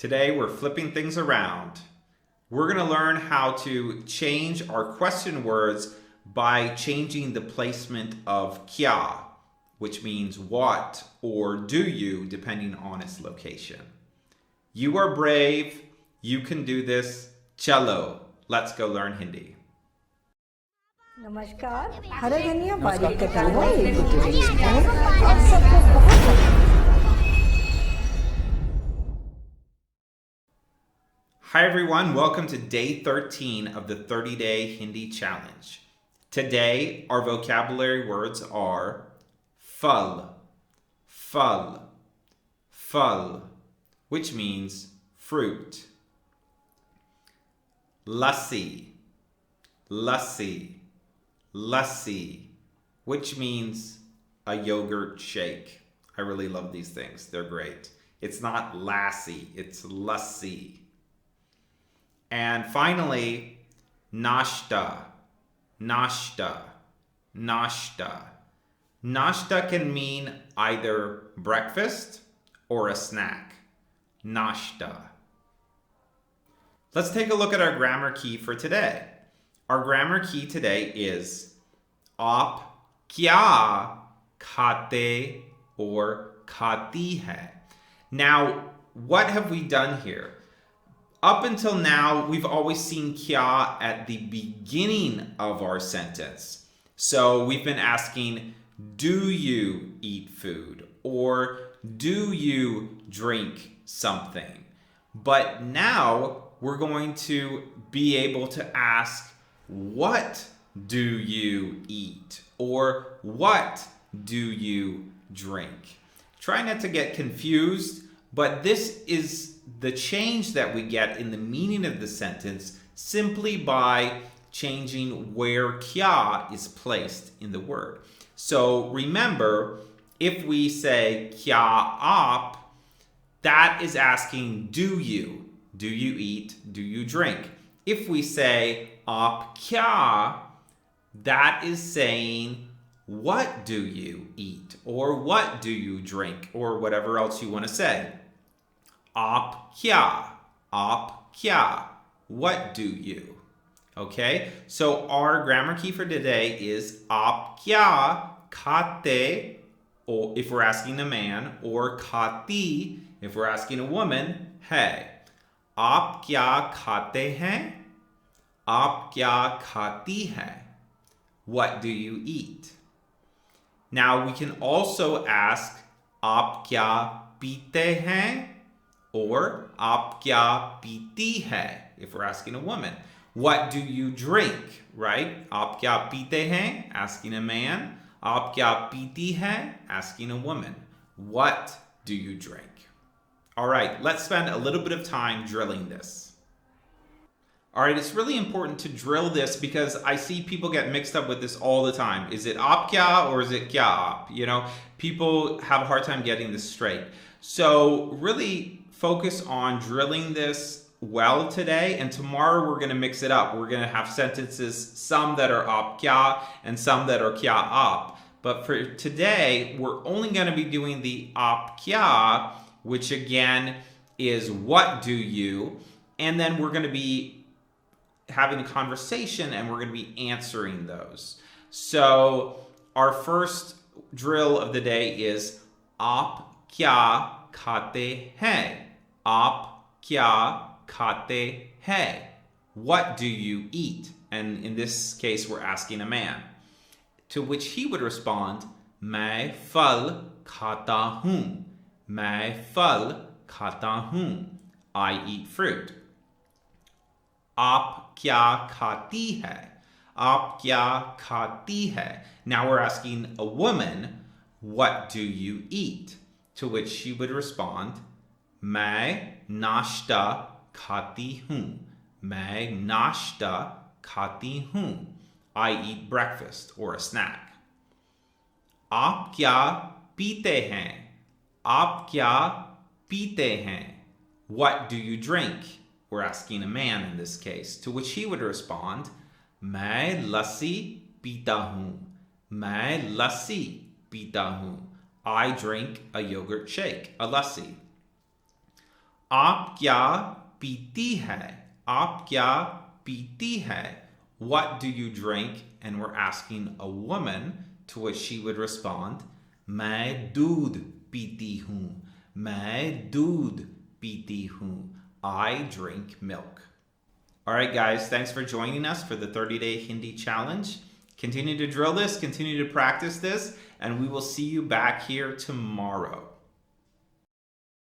Today we're flipping things around. We're going to learn how to change our question words by changing the placement of kyaa, which means what or do you, depending on its location. You are brave. You can do this. Chalo. Let's go learn Hindi. नमस्कार, हरा धनिया बारीक कटा हुआ एक dish है। आप सबको बहुत Hi everyone, welcome to day 13 of the 30-day Hindi challenge. Today, our vocabulary words are phal, phal, phal, which means fruit. Lassi, lassi, lassi, which means a yogurt shake. I really love these things. They're great. It's not lassi, it's lassi. And finally, nashta, nashta, nashta. Nashta can mean either breakfast or a snack. Nashta. Let's take a look at our grammar key for today. Our grammar key today is aap kyaa khate or khati hai. Now, what have we done here? Up until now, we've always seen kyaa at the beginning of our sentence. So we've been asking, do you eat food? Or do you drink something? But now we're going to be able to ask, what do you eat? Or what do you drink? Try not to get confused, but this is the change that we get in the meaning of the sentence simply by changing where kyaa is placed in the word. So remember, if we say kyaa aap, that is asking, do you? Do you eat? Do you drink? If we say aap kyaa, that is saying, what do you eat? Or what do you drink? Or whatever else you want to say. Aap kyaa, what do you? Okay, so our grammar key for today is aap kyaa khate, or if we're asking a man, or khati, if we're asking a woman, hai. Aap kyaa khate hain? Aap kyaa khati hai? What do you eat? Now we can also ask, aap kyaa peete hain? Or aap kyaa peeti hai, if we're asking a woman. What do you drink, right? Aap kyaa peete hain, asking a man. Aap kyaa peeti hai, asking a woman. What do you drink? All right, let's spend a little bit of time drilling this. All right, it's really important to drill this because I see people get mixed up with this all the time. Is it aap kyaa or is it kyaa aap? You know, people have a hard time getting this straight. So really focus on drilling this well today, and tomorrow we're going to mix it up. We're going to have sentences, some that are aap kyaa and some that are kyaa aap. But for today, we're only going to be doing the aap kyaa, which again is what do you, and then we're going to be having a conversation and we're going to be answering those. So our first drill of the day is aap kyaa khate hain? Aap kyaa khate hai? What do you eat? And in this case, we're asking a man. To which he would respond, main phal khata hoon. Main phal khata hoon. I eat fruit. Aap kyaa khati hai? Aap kyaa khati hai? Now we're asking a woman, what do you eat? To which she would respond, main nashta khati hoon. Main nashta khati hoon. I eat breakfast or a snack. Aap kyaa peete hain? Aap kyaa peete hain? What do you drink? We're asking a man in this case. To which he would respond, main lassi peeta hoon. Main lassi peeta hoon. I drink a yogurt shake, a lassi. आप क्या पीती है? आप क्या पीती है? What do you drink? And we're asking a woman, to which she would respond, मैं दूध पीती हूँ. मैं दूध पीती हूँ. I drink milk. All right, guys, thanks for joining us for the 30-day Hindi challenge. Continue to drill this, continue to practice this, and we will see you back here tomorrow.